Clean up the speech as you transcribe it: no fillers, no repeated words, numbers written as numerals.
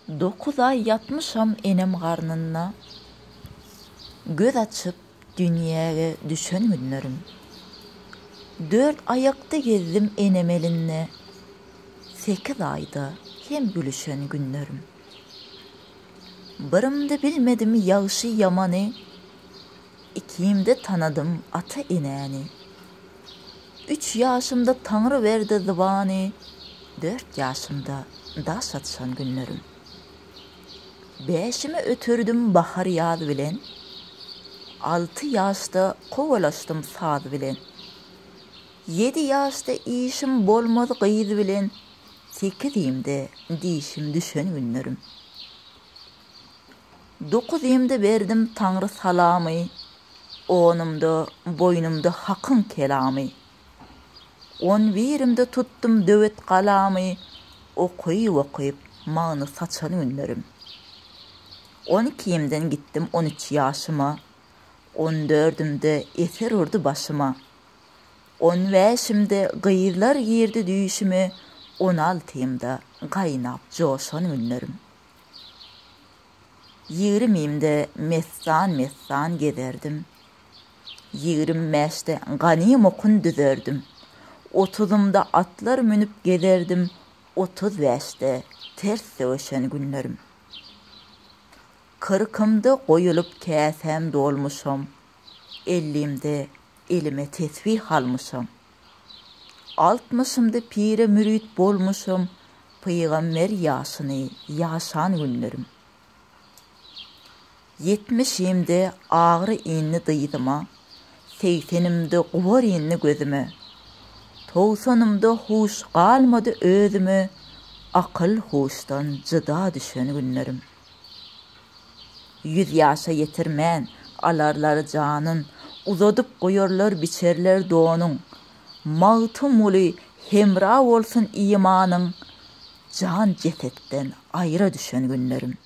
9 ay yatmışam enem garnına. Göz açıp dünyaya düşen günlerim. 4 ayakta gezdim enem elinle. 8 ayda hem gülüşen günlerim. Birimde bilmedim yağışı yamanı. İkiyimde tanıdım ata ineni. 3 yaşımda Tanrı verdi zıvanı. 4 yaşımda daş atışan günlerim. 5'imi ötürdüm bahar yaz bilen. 6 yaşta kovalaştım saz bilen. 7 yaşta işim bolmadı qıyız bilen. 8'imde dişim düşen günlerim. 9'imde verdim Tanrı salamı. 10'umda boynumda hakkın kelamı. 11'imde tuttum dövet kalamı. Okuyup mağını saçan günlerim. 12'imden gittim 13 yaşıma. 14'ümde eser urdu başıma. 15'imde gıyırlar girdi düğüşüme. 16'imda qaynap coşan günlerim. 20'imde messan gezerdim. 25'te ganim okun düzerdim. 30'umda atlar münüp gezerdim. 35'te ters dövüşen günlerim. 40'ımda koyulup kəsem dolmuşam. 50'imde elime tesbih almışam. 60'ımda pire mürit bolmuşam. Peygamber yaşını yaşan günlerim. 70'imde ağrı inni dıydıma. 80'imde kuvar inni gözüme. 90'ımda huş kalmadı özüme. Akıl huştan cıda düşen günlerim. 100 yaşa yetirmen alarlar canın. Uzadıp koyarlar biçerler doğunun. Mağtım ulu hemra olsun imanın. Can cesetten ayrı düşen günlerim.